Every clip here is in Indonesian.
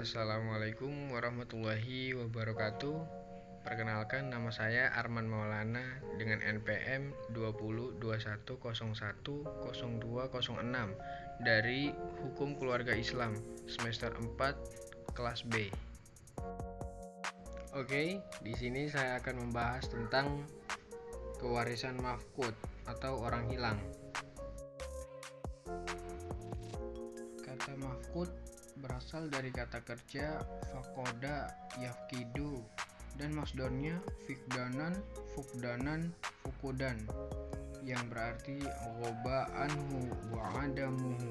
Assalamualaikum warahmatullahi wabarakatuh. Perkenalkan, nama saya Arman Maulana dengan NPM 2021010206 dari Hukum Keluarga Islam semester 4 kelas B. Oke, di sini saya akan membahas tentang kewarisan mafqud atau orang hilang. Kata mafqud berasal dari kata kerja faqada yafqidu dan masdarnya fiqdanan, fuqdanan, fuqudan yang berarti ghaba anhu wa adamuhu,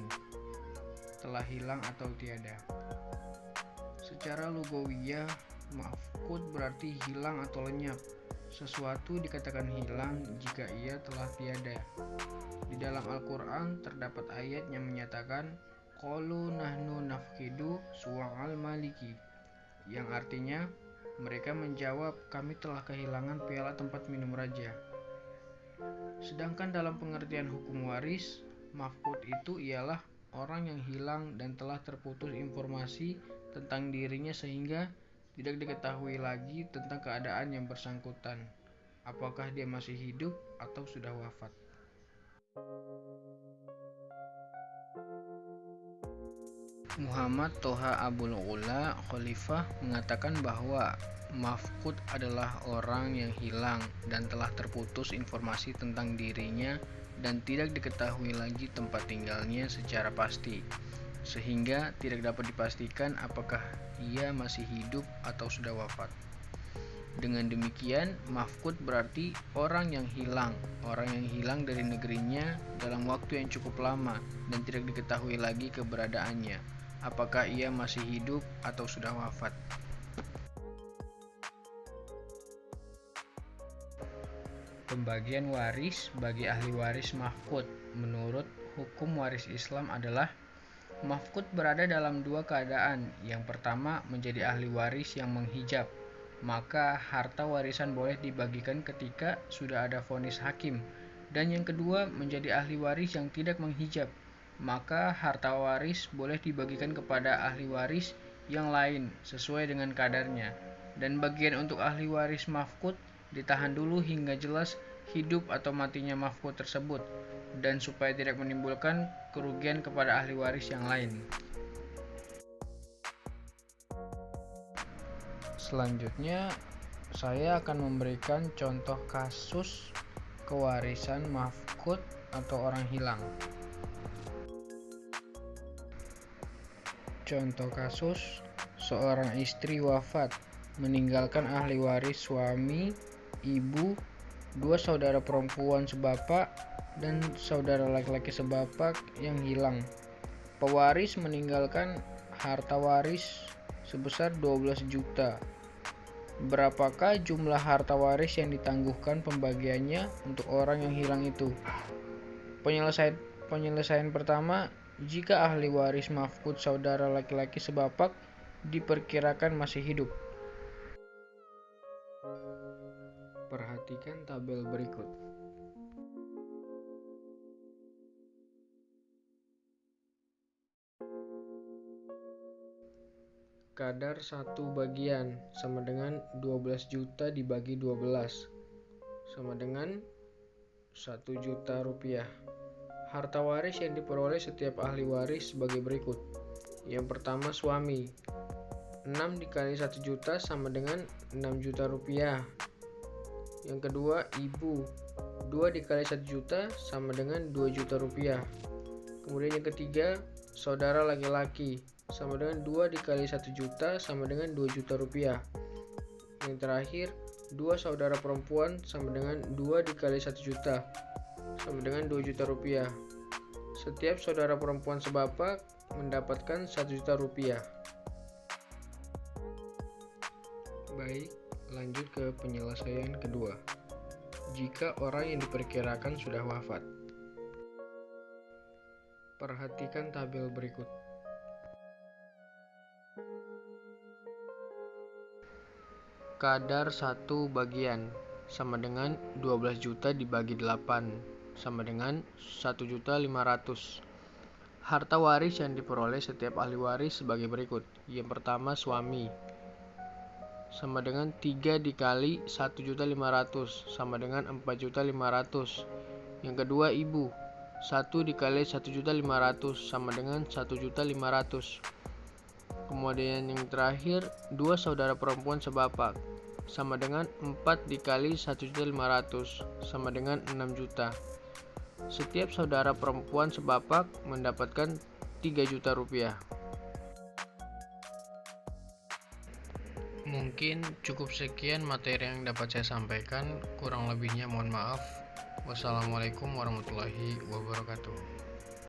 telah hilang atau tiada. Secara lugawiyah, mafqud berarti hilang atau lenyap. Sesuatu dikatakan hilang jika ia telah tiada. Di dalam Al-Quran terdapat ayat yang menyatakan qalu nahnu nafqidu su'al maliki, yang artinya mereka menjawab, kami telah kehilangan piala tempat minum raja. Sedangkan dalam pengertian hukum waris, mafqud itu ialah orang yang hilang dan telah terputus informasi tentang dirinya sehingga tidak diketahui lagi tentang keadaan yang bersangkutan, apakah dia masih hidup atau sudah wafat. Muhammad Toha Abul Ula Khalifah mengatakan bahwa mafqud adalah orang yang hilang dan telah terputus informasi tentang dirinya dan tidak diketahui lagi tempat tinggalnya secara pasti, sehingga tidak dapat dipastikan apakah ia masih hidup atau sudah wafat. Dengan demikian, mafqud berarti orang yang hilang dari negerinya dalam waktu yang cukup lama dan tidak diketahui lagi keberadaannya, apakah ia masih hidup atau sudah wafat. Pembagian waris bagi ahli waris mafqud menurut hukum waris Islam adalah mafqud berada dalam dua keadaan. Yang pertama, menjadi ahli waris yang menghijab, maka harta warisan boleh dibagikan ketika sudah ada vonis hakim. Dan yang kedua, menjadi ahli waris yang tidak menghijab, maka harta waris boleh dibagikan kepada ahli waris yang lain sesuai dengan kadarnya. Dan bagian untuk ahli waris mafqud ditahan dulu hingga jelas hidup atau matinya mafqud tersebut, dan supaya tidak menimbulkan kerugian kepada ahli waris yang lain. Selanjutnya, saya akan memberikan contoh kasus kewarisan mafqud atau orang hilang. Contoh kasus, seorang istri wafat, meninggalkan ahli waris suami, ibu, dua saudara perempuan sebapak, dan saudara laki-laki sebapak yang hilang. Pewaris meninggalkan harta waris sebesar 12 juta. Berapakah jumlah harta waris yang ditangguhkan pembagiannya untuk orang yang hilang itu? Penyelesaian pertama, jika ahli waris mafqud saudara laki-laki sebapak diperkirakan masih hidup. Perhatikan tabel berikut. Kadar 1 bagian sama dengan 12 juta dibagi 12 sama dengan 1 juta rupiah. Harta waris yang diperoleh setiap ahli waris sebagai berikut. Yang pertama, suami. 6 dikali 1 juta sama dengan 6 juta rupiah. Yang kedua, ibu. 2 dikali 1 juta sama dengan 2 juta rupiah. Kemudian yang ketiga, saudara laki-laki, sama dengan 2 dikali 1 juta sama dengan 2 juta rupiah. Yang terakhir, 2 saudara perempuan sama dengan 2 dikali 1 juta sama dengan 2 juta rupiah. Setiap saudara perempuan sebapak mendapatkan 1 juta rupiah. Baik, lanjut ke penyelesaian kedua. Jika orang yang diperkirakan sudah wafat. Perhatikan tabel berikut. Kadar 1 bagian sama dengan 12 juta dibagi 8 sama dengan 1.500.000. Harta waris yang diperoleh setiap ahli waris sebagai berikut. Yang pertama, suami sama dengan 3 dikali 1.500.000 sama dengan 4.500.000. Yang kedua, ibu 1 dikali 1.500.000 sama dengan 1.500.000. Kemudian yang terakhir, 2 saudara perempuan sebapak sama dengan 4 dikali 1.500.000 sama dengan 6 juta. Setiap saudara perempuan sebapak mendapatkan 3 juta rupiah. Mungkin cukup sekian materi yang dapat saya sampaikan, kurang lebihnya mohon maaf. Wassalamualaikum warahmatullahi wabarakatuh.